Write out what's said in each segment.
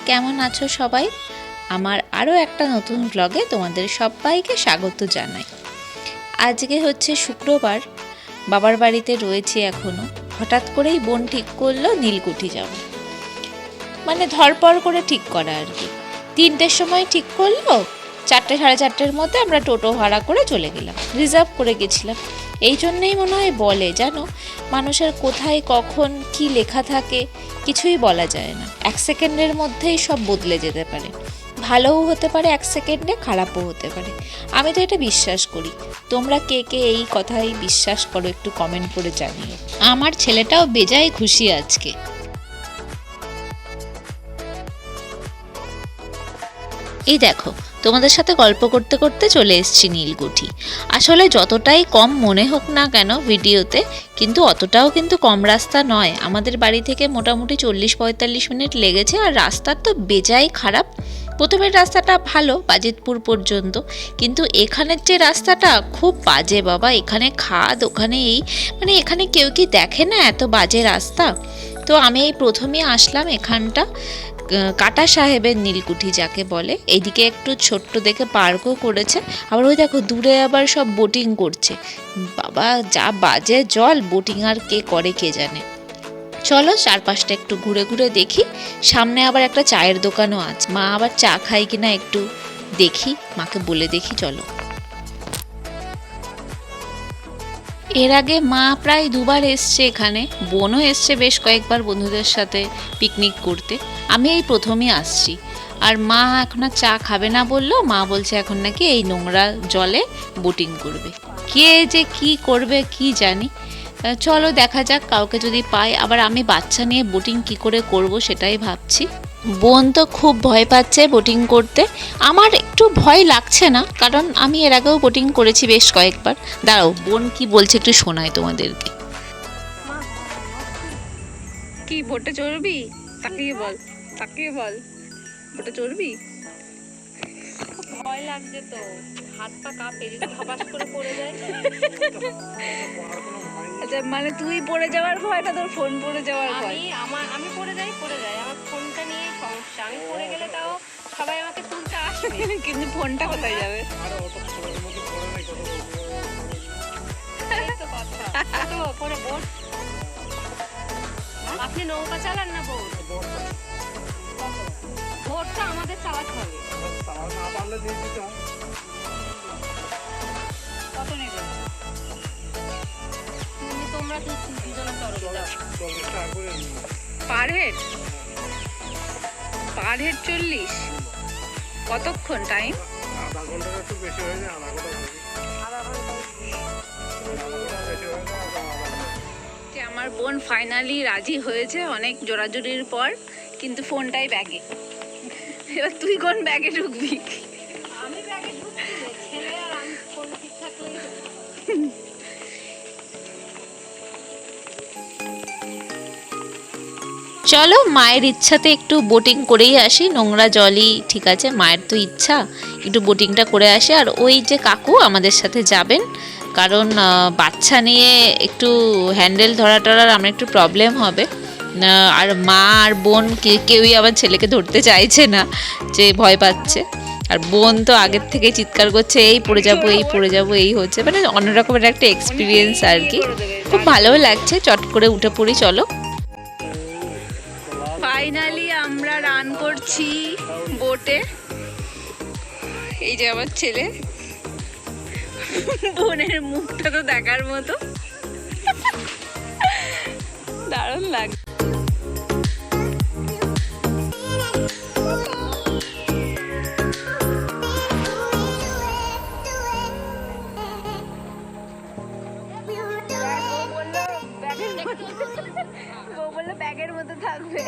কেমন আছো সবাই? আমার আরও একটা নতুন ব্লগে তোমাদের সবাইকে স্বাগত জানাই। আজকে হচ্ছে শুক্রবার, বাবার বাড়িতে রয়েছি এখনও। হঠাৎ করেই বোন ঠিক করলো নীলকুঠি যাব, মানে ধরপড় করে ঠিক করা আর কি। 3টের সময় ঠিক করলো, 4টে সাড়ে 4টের মধ্যে আমরা টোটো ভাড়া করে চলে গেলাম, রিজার্ভ করে গেছিলাম। এই জন্যেই মনে হয় বলে জানো, মানুষের কোথায় কখন কি লেখা থাকে কিছুই বলা যায় না। 1 সেকেন্ডের মধ্যেই সব বদলে যেতে পারে, ভালোও হতে পারে 1 সেকেন্ডে, খারাপও হতে পারে। আমি তো এটা বিশ্বাস করি। তোমরা কে কে এই কথাই বিশ্বাস করো একটু কমেন্ট করে জানিও। আমার ছেলেটাও বেজায় খুশি আজকে। এই দেখো, তোমাদের সাথে গল্প করতে করতে চলে এসেছি নীলকুঠি। আসলে যতটাই কম মনে হোক না কেন ভিডিওতে, কিন্তু অতটাও কিন্তু কম রাস্তা নয়। আমাদের বাড়ি থেকে মোটামুটি 40-45 মিনিট লেগেছে, আর রাস্তা তো বেজায় খারাপ। প্রথমের রাস্তাটা ভালো বাজিতপুর পর্যন্ত, কিন্তু এখানের যে রাস্তাটা খুব বাজে বাবা। এখানে খাদ, ওখানে এই, মানে এখানে কেউ কি দেখে না এত বাজে রাস্তা। তো আমি এই প্রথমেই আসলাম এখানটা, কাটা সাহেবের নীলকুঠি যাকে বলে। এইদিকে একটু ছোট্ট দেখে পার্কও করেছে, আবার ওই দেখো দূরে আবার সব বোটিং করছে। বাবা যা বাজে জল, বোটিং আর কে করে কে জানে। চলো চারপাশটা একটু ঘুরে ঘুরে দেখি। সামনে আবার একটা চায়ের দোকানও আছে, মা আবার চা খায় কিনা একটু দেখি, মাকে বলে দেখি চলো। এর আগে মা প্রায় 2বার এসছে এখানে, বোনও এসছে বেশ কয়েকবার বন্ধুদের সাথে পিকনিক করতে। আমি এই প্রথমই আসছি। আর মা এখন আর চা খাবে না বললো, মা বলছে এখন নাকি এই নোংরা জলে বোটিং করবে। কে যে কি করবে কি জানি। চলো দেখা যাক, কাউকে যদি পাই। আবার আমি বাচ্চা নিয়ে বোটিং কি করে করব সেটাই ভাবছি। বোন তো খুব ভয় পাচ্ছে বোটিং করতে, আমার একটু ভয় লাগছে না, কারণ আমি এর আগেও বোটিং করেছি বেশ কয়েকবার। দাঁড়াও, বোন কি বলছে একটু শোনাই তোমাদেরকে। কি বোটে চড়বি? তাকিয়ে বল, তাকিয়ে বল, বোটে চড়বি? ভয় লাগছে তো, হাত পা কাঁপে, যদি খাবাস করে পড়ে যায়। আচ্ছা, মানে তুই পড়ে যাওয়ার ভয় না তোর ফোন পড়ে যাওয়ার ভয়? আমি পড়ে যাই, আমার ফোনটা নিয়ে সমস্যা। আমি পড়ে গেলে তাও সবাই আমাকে তুলতে আসবে, কিন্তু ফোনটা কোথায় যাবে? এই তো কথা। তো পরে বোট, আপনি নৌকা চালান না বোট? বোটটা আমাদের চালাতে হবে। কত নেবে? তোমরা দুজনে চলো। Per head? Per head 40? কতক্ষণ টাইম? আধা ঘন্টার একটু বেশি হয়ে যায়, আধা ঘন্টা আমার বোন ফাইনালি রাজি হয়েছে অনেক জোরাজুরির পর, কিন্তু ফোনটাই ব্যাগে। এবার তুই কোন ব্যাগে ঢুকবি? আমি ব্যাগে ঢুকছি, ছেলে আর আমি ফোন ঠিক থাকলেই হলো। চলো মায়ের ইচ্ছাতে একটু বোটিং করেই আসি। নোংরা জলই ঠিক আছে, মায়ের তো ইচ্ছা একটু বোটিংটা করে আসি। আর ওই যে কাকু আমাদের সাথে যাবেন, কারণ বাচ্চা নিয়ে একটু হ্যান্ডেল ধরা টরার আমার একটু প্রবলেম হবে। আর মা আর বোন কেউই আমার ছেলেকে ধরতে চাইছে না, যে ভয় পাচ্ছে। আর বোন তো আগের থেকে চিৎকার করছে, এই পড়ে যাবো, এই পড়ে যাবো, এই হচ্ছে, মানে অন্যরকমের একটা এক্সপিরিয়েন্স আর কি। খুব ভালোও লাগছে, চট করে উঠে পড়ি চলো। ফাইনালি আমরা রান করছি বোটে। এই যে আমার ছেলে, বোনের মুখটা তো দেখার মতো, দারুণ লাগে। ব্যাগের মধ্যে থাকবে।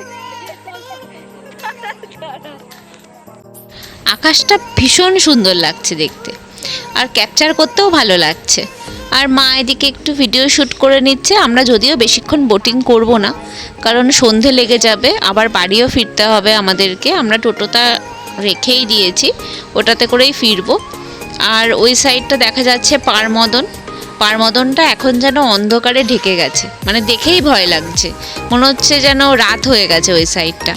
আকাশটা ভীষণ সুন্দর লাগছে দেখতে, আর ক্যাপচার করতেও ভালো লাগছে। আর মা এদিকে একটু ভিডিও শ্যুট করে নিচ্ছে। আমরা যদিও বেশিক্ষণ বোটিং করব না, কারণ সন্ধে লেগে যাবে, আবার বাড়িও ফিরতে হবে আমাদেরকে। আমরা টোটোটা রেখেই দিয়েছি, ওটাতে করেই ফিরবো। আর ওই সাইডটা দেখা যাচ্ছে পারমদনটা এখন যেন অন্ধকারে ঢেকে গেছে, মানে দেখেই ভয় লাগছে, মনে হচ্ছে যেন রাত হয়ে গেছে ওই সাইডটা।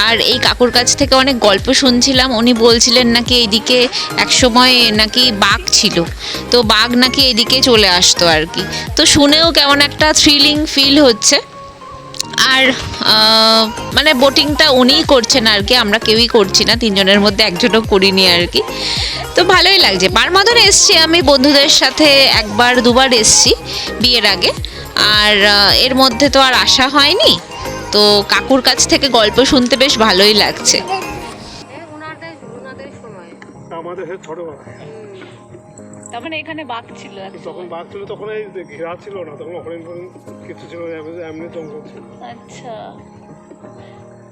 আর এই কাকুর কাছ থেকে অনেক গল্প শুনছিলাম, উনি বলছিলেন নাকি এইদিকে একসময় নাকি বাঘ ছিল, তো বাঘ নাকি এইদিকে চলে আসতো আর কি। তো শুনেও কেমন একটা থ্রিলিং ফিল হচ্ছে। আর মানে বোটিংটা উনিই করছেন আর কি, আমরা কেউই করছি না, তিনজনের মধ্যে একজনও করিনি আর কি। তো ভালোই লাগছে। পারমাদন এসছি আমি বন্ধুদের সাথে একবার দুবার এসছি বিয়ের আগে, আর এর মধ্যে তো আর আসা হয়নি। তো কাকুর কাছ থেকে গল্প শুনতে বেশ ভালোই লাগছে। ওনাদের সময় আমাদের সে ছোটবেলা তার মানে এখানে বাঘ ছিল তখন বাঘ ছিল, তখন এই ঘেরা ছিল না, তখন হরিণ ফরিণ কিছু ছিল না, এমনি জঙ্গল ছিল। আচ্ছা,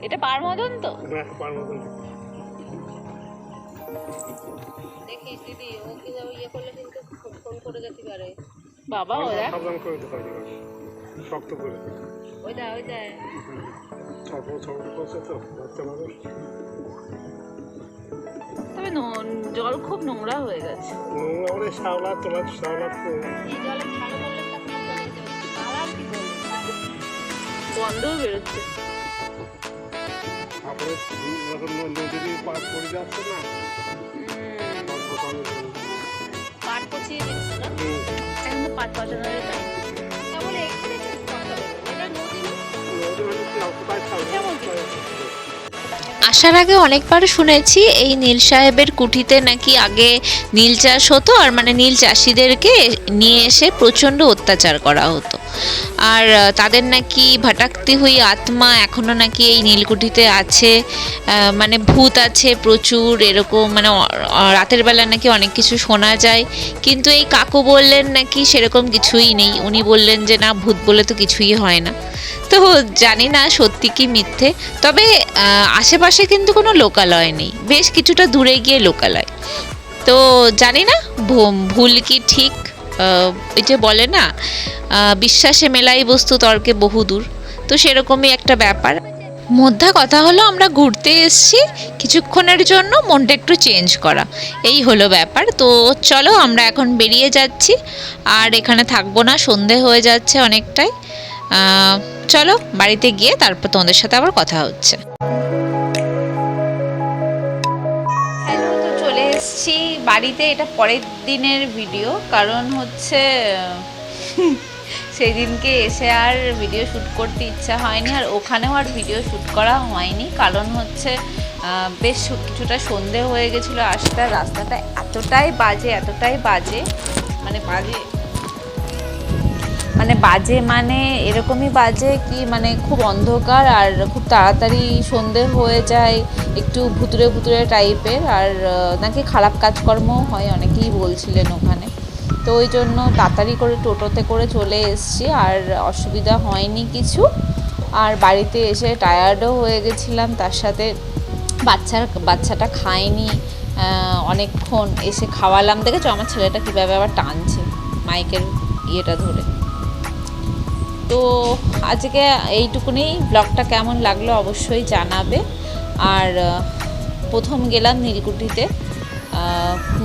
এটা পারমদন তো? হ্যাঁ, পারমাদন। দেখিস দিদি, ও কি ইয়ে করলে কিন্তু ফোন করে যেতে পারে। বাবা ও দেখ, সাবধান করে দিতে পারি, শক্ত করে। ওই দা ছোট ছোট করছে তো বাচ্চা মানুষ। তবে জল খুব নোংরা হয়ে গেছে। নোংরা মানে শ্যাওলা তোমার শ্যাওলা এই জলে ছাড়া করলে আর কি বলবো, গন্ধও বেরোচ্ছে। তারপরে নদীর পার পড়ে যাচ্ছে না, পাট পচিয়ে দিচ্ছে না, এখন তো পাট পচানোর টাইম। তাহলে এখানে কি করতে হবে? এটা নদী না? নদী মানে কি অল্পটাই আসার আগে অনেকবার শুনেছি এই নীল সাহেবের কুঠিতে নাকি আগে নীল চাষ হতো, আর মানে নীল চাষিদেরকে নিয়ে এসে প্রচণ্ড অত্যাচার করা হতো, আর তাদের নাকি ভটাক্তি হুই আত্মা এখনো নাকি এই নীলকুঠিতে আছে, মানে ভূত আছে প্রচুর এরকম, মানে রাতের বেলা নাকি অনেক কিছু শোনা যায়। কিন্তু এই কাকু বললেন নাকি সেরকম কিছুই নেই, উনি বললেন যে না, ভূত বলে তো কিছুই হয় না। তো জানি না সত্যি কি মিথ্যে, তবে আশেপাশে কিন্তু কোনো লোকালয় নেই, বেশ কিছুটা দূরে গিয়ে লোকালয়। তো জানি না ভুল কি ঠিক, ওই যে বলে না বিশ্বাসে মেলাই বস্তু তর্কে বহুদূর, তো সেরকমই একটা ব্যাপার। মোদ্দা কথা হলো আমরা ঘুরতে এসেছি কিছুক্ষণের জন্য, মনটা একটু চেঞ্জ করা, এই হলো ব্যাপার। তো চলো আমরা এখন বেরিয়ে যাচ্ছি, আর এখানে থাকবো না, সন্ধে হয়ে যাচ্ছে অনেকটাই। চলো বাড়িতে গিয়ে তারপর তোমাদের সাথে আবার কথা হচ্ছে। হ্যালো, তো চলে এসেছি বাড়িতে। এটা পরের দিনের ভিডিও, কারণ হচ্ছে সেই দিনকে এসে আর ভিডিও শ্যুট করতে ইচ্ছা হয়নি, আর ওখানেও আর ভিডিও শ্যুট করা হয়নি, কারণ হচ্ছে বেশ কিছুটা সন্ধে হয়ে গেছিলো আসতে। রাস্তাটা এতটাই বাজে মানে এরকমই বাজে কি, মানে খুব অন্ধকার, আর খুব তাড়াতাড়ি সন্ধে হয়ে যায়, একটু ভুতুরে ভুতুরে টাইপের, আর নাকি খারাপ কাজকর্মও হয় অনেকেই বলছিলেন ওখানে। তো ওই জন্য তাড়াতাড়ি করে টোটোতে করে চলে এসেছি, আর অসুবিধা হয়নি কিছু। আর বাড়িতে এসে টায়ার্ডও হয়ে গেছিলাম, তার সাথে বাচ্চাটা খায়নি অনেকক্ষণ, এসে খাওয়ালাম। দেখেছো আমার ছেলেটা কীভাবে আবার টানছে মাইকের ইয়েটা ধরে। তো আজকে এইটুকুনি, ব্লগটা কেমন লাগলো অবশ্যই জানাবে। আর প্রথম গেলাম নীলকুঠিতে,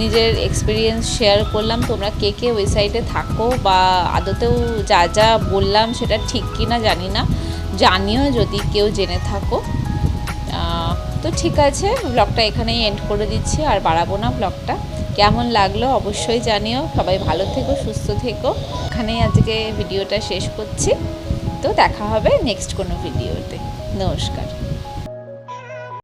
নিজের এক্সপিরিয়েন্স শেয়ার করলাম। তোমরা কে কে ওই সাইডে থাকো, বা আদতেও যা যা বললাম সেটা ঠিক কি না জানি না, জানিও যদি কেউ জেনে থাকো। তো ঠিক আছে, ব্লগটা এখানেই এন্ড করে দিচ্ছি, আর বাড়াবো না ব্লগটা। কেমন লাগলো অবশ্যই জানিও। সবাই ভালো থেকো, সুস্থ থেকো। এখানেই আজকে ভিডিওটা শেষ করছি। তো দেখা হবে নেক্সট কোনো ভিডিওতে। নমস্কার।